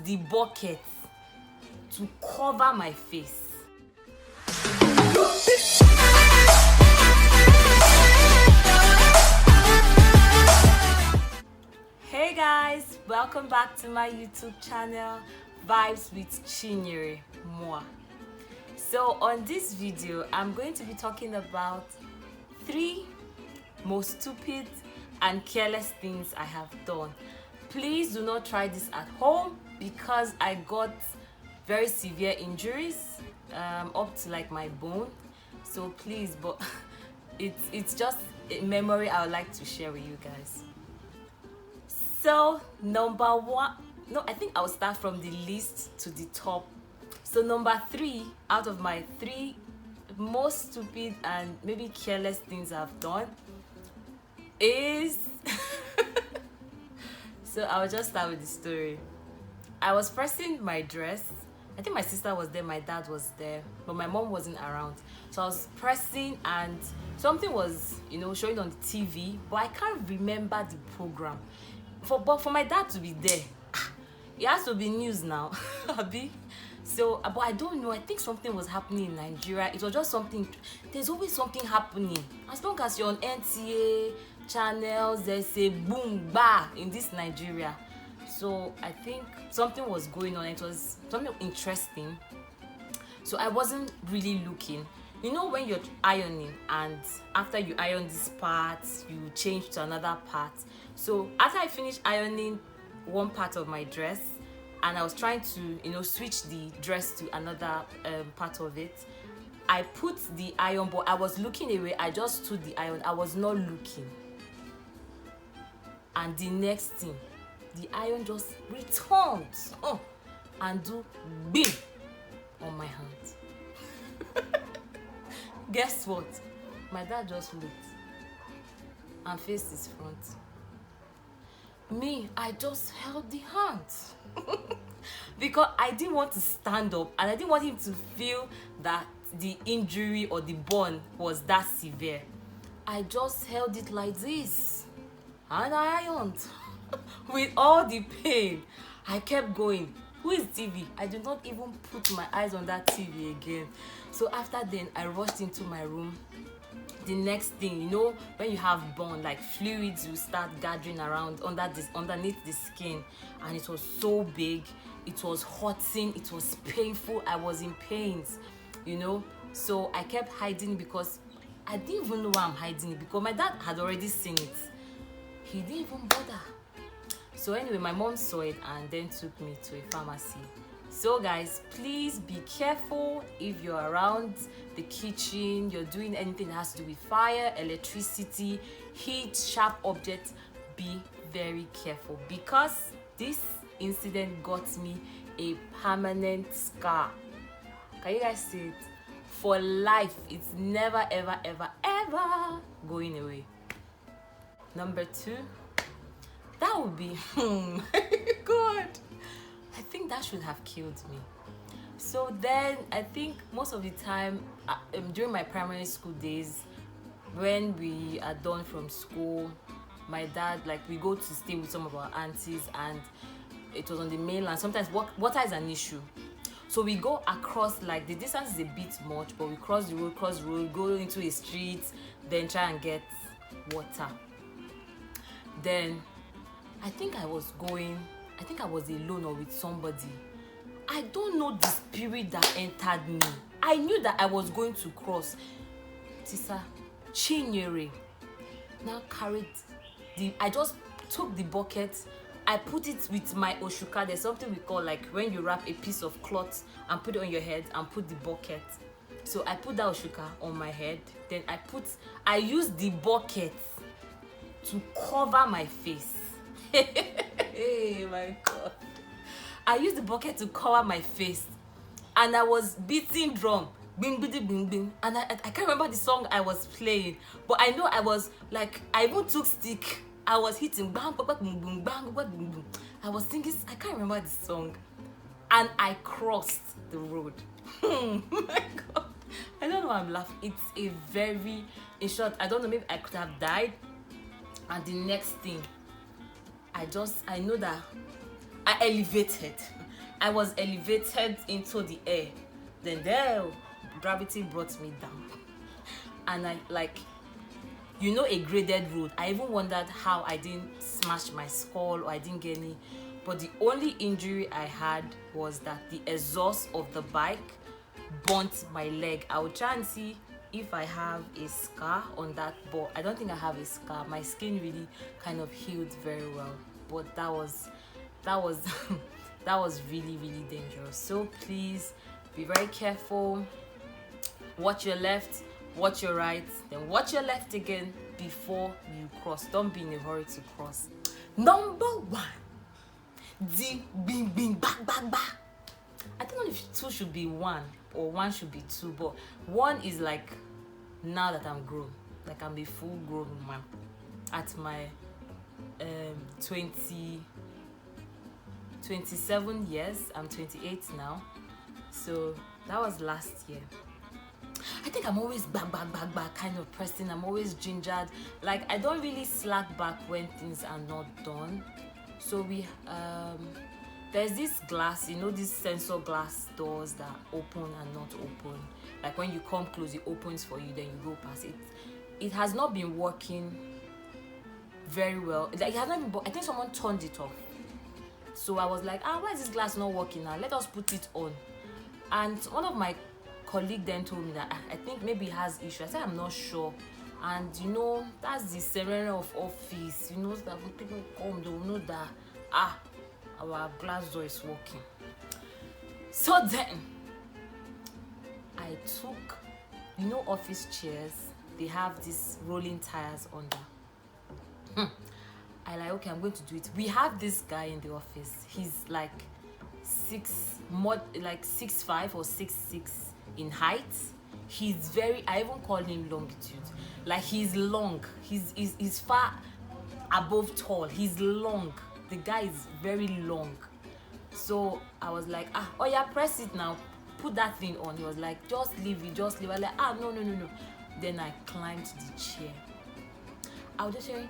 used the bucket to cover my face. Hey guys, welcome back to my YouTube channel, Vibes with Chinyere Moi. So on this video, I'm going to be talking about 3 most stupid and careless things I have done. Please do not try this at home because I got very severe injuries up to like my bone. So please, but it's just a memory I would like to share with you guys. So number 1, no, I think I'll start from the least to the top. So number 3 out of my 3 most stupid and maybe careless things I've done is so I'll just start with the story. I was pressing my dress. I think my sister was there, my dad was there, but my mom wasn't around. So I was pressing and something was, showing on the TV, but I can't remember the program. But for my dad to be there, it has to be news now. So, but I don't know. I think something was happening in Nigeria. It was just something. There's always something happening. As long as you're on NTA channels, there's a boom, bah in this Nigeria. So I think something was going on. It was something interesting. So I wasn't really looking. You know when you're ironing and after you iron this part, you change to another part. So after I finished ironing one part of my dress, and I was trying to, switch the dress to another part of it, I put the iron, but I was looking away. I just stood the iron. I was not looking. And the next thing, the iron just returned and do bing on my hand. Guess what? My dad just looked and faced his front. Me, I just held the hand because I didn't want to stand up and I didn't want him to feel that the injury or the burn was that severe. I just held it like this and I ironed with all the pain. I kept going. Who is TV? I did not even put my eyes on that TV again. So after then, I rushed into my room. The next thing, when you have burn, like fluids will start gathering around underneath the skin, and it was so big, it was hurting, it was painful. I was in pains, So I kept hiding because I didn't even know why I'm hiding it because my dad had already seen it. He didn't even bother. So anyway, my mom saw it and then took me to a pharmacy. So guys, please be careful if you're around the kitchen, you're doing anything that has to do with fire, electricity, heat, sharp objects. Be very careful because this incident got me a permanent scar. Can you guys see it? For life. It's never, ever, ever, ever going away. Number 2, that would be God. I think that should have killed me. So then I think most of the time during my primary school days, when we are done from school, my dad, we go to stay with some of our aunties, and it was on the mainland. Sometimes water is an issue. So we go across, the distance is a bit much, but we cross the road, go into a street, then try and get water. Then I think I was alone or with somebody. I don't know the spirit that entered me. I knew that I was going to cross. Tisa Chinyere now carried I just took the bucket, I put it with my oshuka. There's something we call when you wrap a piece of cloth and put it on your head and put the bucket. So I put that oshuka on my head. Then I used the bucket to cover my face. Hey my God. I used the bucket to cover my face and I was beating drum. Bing, bing, bing, bing. And I can't remember the song I was playing, but I know I was I even took stick. I was hitting bang, bang, bang, bang, bang, bang, bang. I was thinking, I can't remember the song. And I crossed the road. Oh my God. I don't know why I'm laughing. It's a very, in short, I don't know, maybe I could have died. And the next thing, I know that I elevated. I was elevated into the air. Then there, gravity brought me down. And I, like, you know, a graded road. I even wondered how I didn't smash my skull or I didn't get any. But the only injury I had was that the exhaust of the bike burnt my leg. I would try and see if I have a scar on that, but I don't think I have a scar. My skin really kind of healed very well. But that was that was really, really dangerous. So please be very careful. Watch your left, watch your right, then watch your left again before you cross. Don't be in a hurry to cross. Number one, the bing bing back back back. I don't know if two should be one or one should be two, but one is like now that I'm grown, like I'm a full grown woman at my 27 years. I'm 28 now, so that was last year. I think I'm always back kind of person. I'm always gingered. Like I don't really slack back when things are not done. So we there's this glass, you know, these sensor glass doors that open and not open. Like when you come close, it opens for you, then you go past it. It has not been working very well. Like it has not been. I think someone turned it off. So I was like, why is this glass not working now? Let us put it on. And one of my colleague then told me that I think maybe it has issue. I said I'm not sure. And you know, that's the ceremony of office. You know that when people come, they will know that our glass door is working. So then I took, you know, office chairs, they have these rolling tires under. I like, okay, I'm going to do it. We have this guy in the office. He's like 6'5" or 6'6" in height. He's very, I even call him longitude. Like he's long. He's far above tall. He's long. The guy is very long. So I was like, oh yeah, press it now. Put that thing on. He was like, just leave it, just leave it. I was like, no. Then I climbed the chair. I was just saying,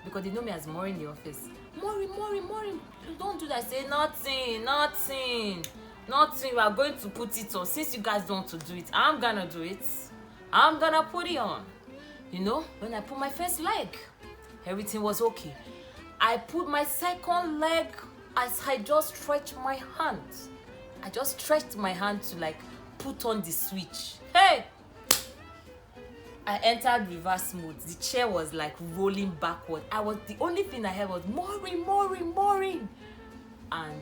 because they know me as Mori in the office. Mori, don't do that. I say nothing. We are going to put it on. Since you guys don't want to do it, I'm gonna do it. I'm gonna put it on. You know, when I put my first leg, everything was okay. I put my second leg as I just stretched my hand. I just stretched my hand to like put on the switch. Hey! I entered reverse mode. The chair was like rolling backward. The only thing I heard was Mori. And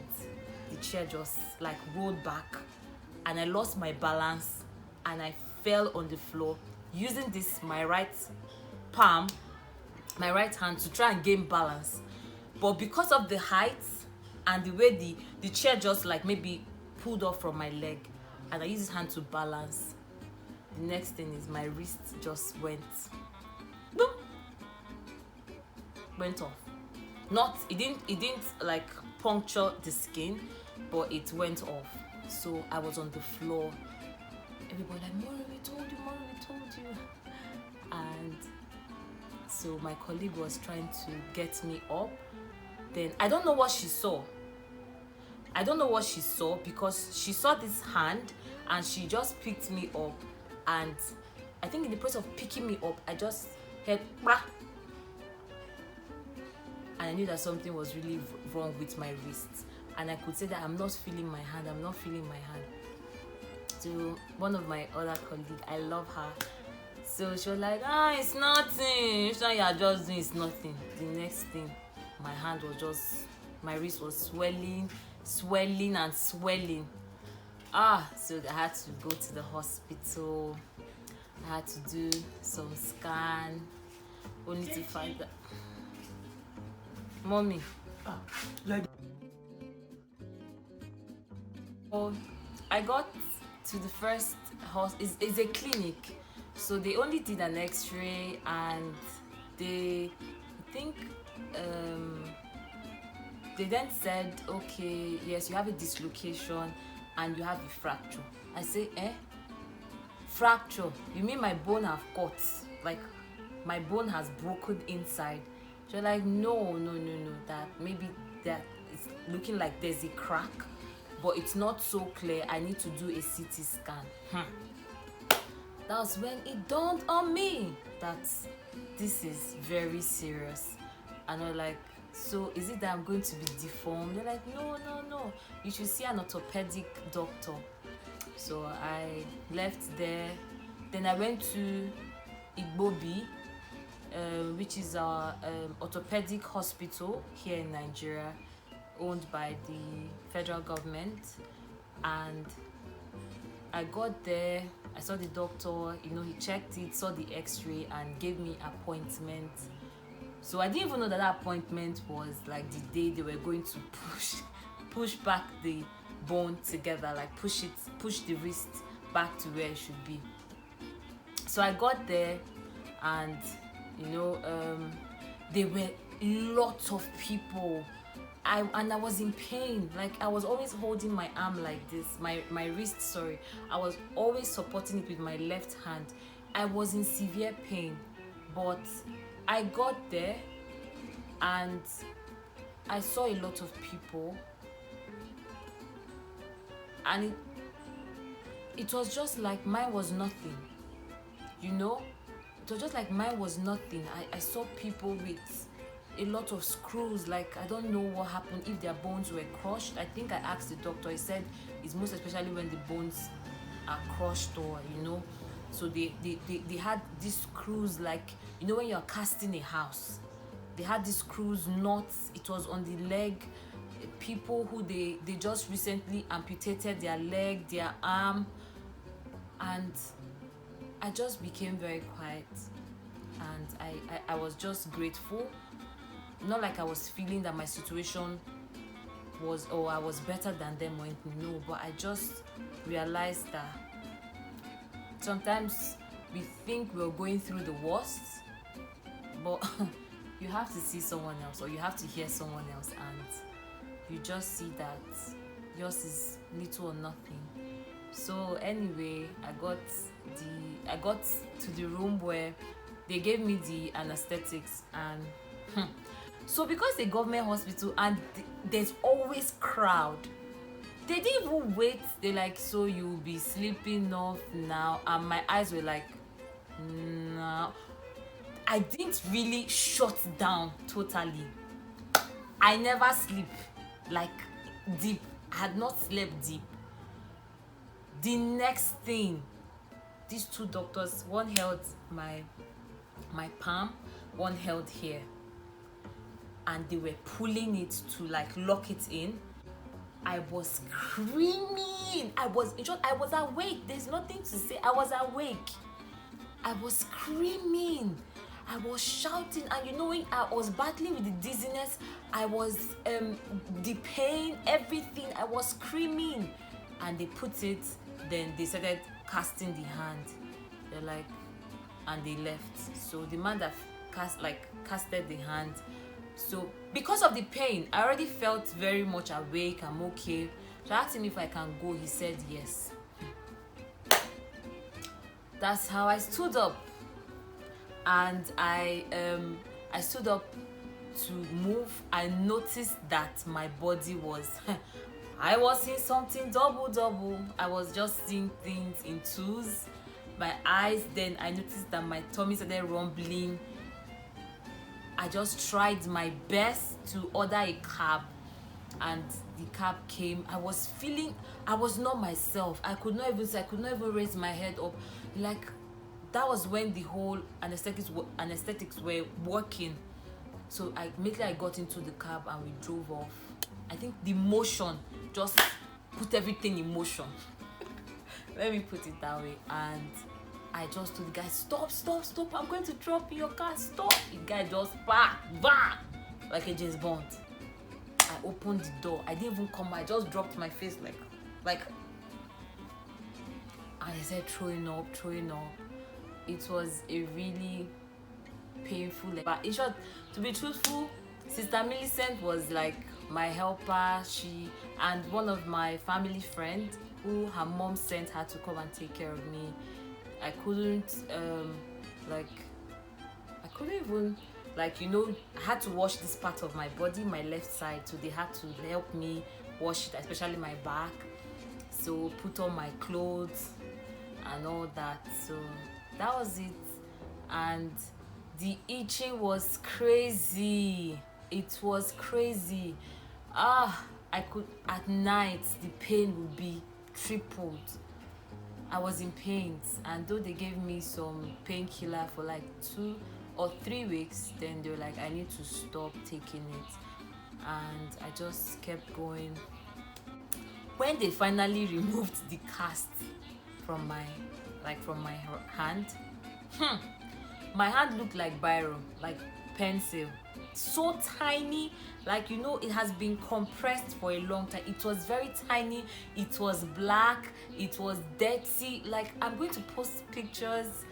the chair just like rolled back. And I lost my balance. And I fell on the floor using this, my right hand to try and gain balance. But because of the height and the way the chair just like maybe pulled off from my leg, and I used his hand to balance, the next thing is my wrist just went off. It didn't like puncture the skin, but it went off. So I was on the floor. Everybody like, Mori, we told you. And so my colleague was trying to get me up. Then I don't know what she saw. Because she saw this hand and she just picked me up. And I think in the process of picking me up, I just heard brah. And I knew that something was really wrong with my wrist. And I could say that I'm not feeling my hand. To one of my other colleagues, I love her. So she was like, it's nothing. It's not you're just doing, it's nothing. The next thing, my wrist was swelling. So I had to go to the hospital. I had to do some scan, only to find that. Mommy. So I got to the first hospital. It's a clinic, so they only did an X-ray and they then said, okay, yes, you have a dislocation and you have a fracture. I say, fracture? You mean my bone have cut? Like my bone has broken inside? She's like, no, that maybe that it's looking like there's a crack, but it's not so clear. I need to do a CT scan. That was when it dawned on me that this is very serious. And I'm like, so is it that I'm going to be deformed? They're like, no, you should see an orthopedic doctor. So I left there. Then I went to Igbobi, which is our orthopedic hospital here in Nigeria, owned by the federal government. And I got there, I saw the doctor, he checked it, saw the x-ray and gave me appointment. So I didn't even know that appointment was like the day they were going to push back the bone together, like push the wrist back to where it should be. So I got there, and there were lots of people. I was in pain. Like, I was always holding my arm like this, my wrist, sorry. I was always supporting it with my left hand. I was in severe pain, but I got there and I saw a lot of people, and it was just like mine was nothing, It was just like mine was nothing. I saw people with a lot of screws. Like, I don't know what happened, if their bones were crushed. I think I asked the doctor. He said it's most especially when the bones are crushed, or so they had these screws, like when you're casting a house, they had these screws, knots. It was on the leg. People who they just recently amputated their leg, their arm. And I just became very quiet, and I was just grateful. Not like I was feeling that my situation was, or I was better than them or anything, no, but I just realized that sometimes we think we're going through the worst, but you have to see someone else, or you have to hear someone else, and you just see that yours is little or nothing. So anyway, I got to the room where they gave me the anesthetics, and so because the government hospital, and there's always crowd, they didn't even wait. They're like, so you'll be sleeping off now, and my eyes were like, no. I didn't really shut down totally. I never sleep like deep. I had not slept deep. The next thing, these two doctors, one held my palm, one held here, and they were pulling it to like lock it in. I was screaming. I was awake. There's nothing to say. I was awake. I was screaming. I was shouting, and when I was battling with the dizziness, I was the pain, everything. I was screaming, and they put it. Then they started casting the hand. They're like, and they left. So the man that casted the hand. So because of the pain, I already felt very much awake. I'm okay. So I asked him if I can go. He said yes. That's how I stood up, and I stood up to move. I noticed that my body was I was seeing something double. I was just seeing things in twos. My eyes, then I noticed that my tummy started rumbling. I just tried my best to order a cab, and the cab came. I was not myself. I could not even raise my head up. Like, that was when the whole anesthetics were working. So immediately I got into the cab and we drove off. I think the motion just put everything in motion. Let me put it that way. And I just told the guy, stop, I'm going to drop in your car, stop. The guy just bang, like a James Bond. I opened the door. I didn't even come. I just dropped my face like, and he said throwing up. It was a really painful, but in short, to be truthful, Sister Millicent was like my helper. She and one of my family friends, who her mom sent her to come and take care of me. I couldn't even I had to wash this part of my body, my left side, so they had to help me wash it, especially my back. So put on my clothes and all that. So that was it. And the itching was crazy. It was crazy. I could, at night the pain would be tripled. I was in pain, and though they gave me some painkiller for like 2 or 3 weeks, then they were like, I need to stop taking it, and I just kept going. When they finally removed the cast from my hand, my hand looked like biro, like pencil, so tiny, like, you know, it has been compressed for a long time. It was very tiny, it was black, it was dirty. Like, I'm going to post pictures.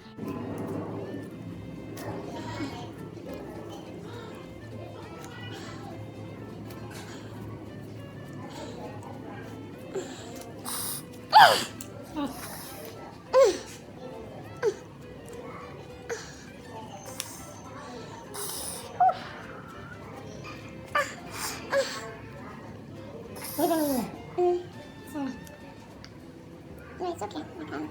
No, it's okay. I can't.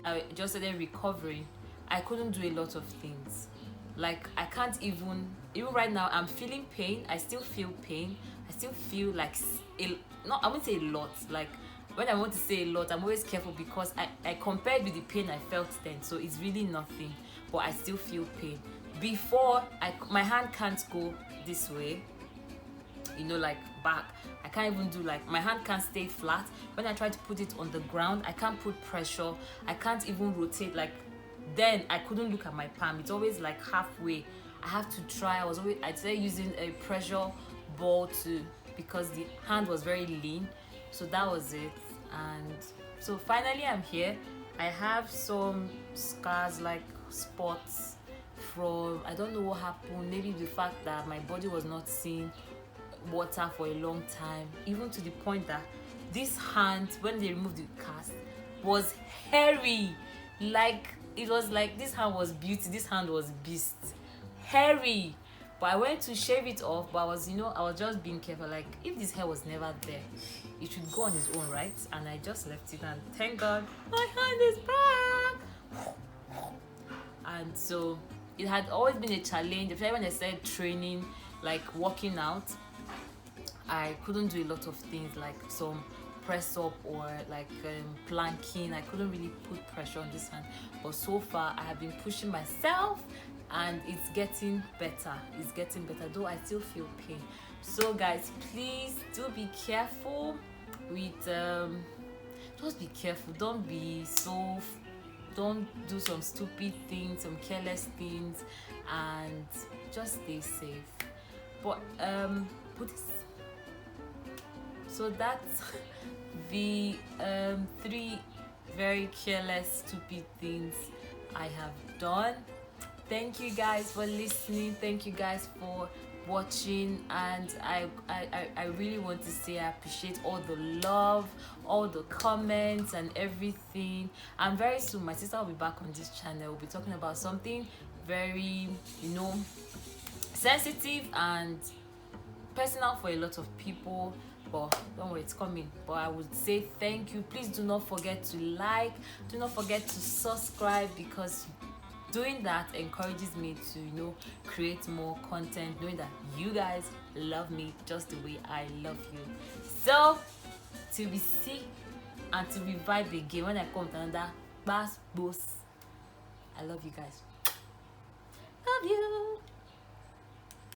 I just started recovering. I couldn't do a lot of things. Like, I can't even right now, I'm feeling pain. I still feel pain. I still feel like I won't say a lot. Like, when I want to say a lot, I'm always careful, because I compared with the pain I felt then, so it's really nothing, but I still feel pain. Before, my hand can't go this way, you know, like back. I can't even do, like, my hand can't stay flat. When I try to put it on the ground, I can't put pressure. I can't even rotate. Like, then I couldn't look at my palm. It's always like halfway. I have to try. I'd say using a pressure ball because the hand was very lean. So that was it. And so finally I'm here. I have some scars, like spots from, I don't know what happened. Maybe the fact that my body was not seeing water for a long time, even to the point that this hand, when they removed the cast, was hairy. Like, it was like this hand was beauty, this hand was beast, hairy. But I went to shave it off, but I was just being careful. Like, if this hair was never there, it should go on its own, right? And I just left it, and thank God my hand is back. And so it had always been a challenge, especially when I started training, like working out. I couldn't do a lot of things, like some press up or like planking. I couldn't really put pressure on this hand, but so far I have been pushing myself, and it's getting better. Though I still feel pain. So guys, please do be careful with just be careful. Don't do some stupid things, some careless things, and just stay safe. But so that's the 3 very careless, stupid things I have done. Thank you guys for listening. Thank you guys for watching, and I really want to say I appreciate all the love, all the comments and everything. And very soon my sister will be back on this channel. We'll be talking about something very, sensitive and personal for a lot of people, but don't worry, it's coming. But I would say thank you. Please do not forget to like, do not forget to subscribe, because doing that encourages me to create more content, knowing that you guys love me just the way I love you. So till we see and till we vibe again when I come to another bass boss, I love you guys. Love you.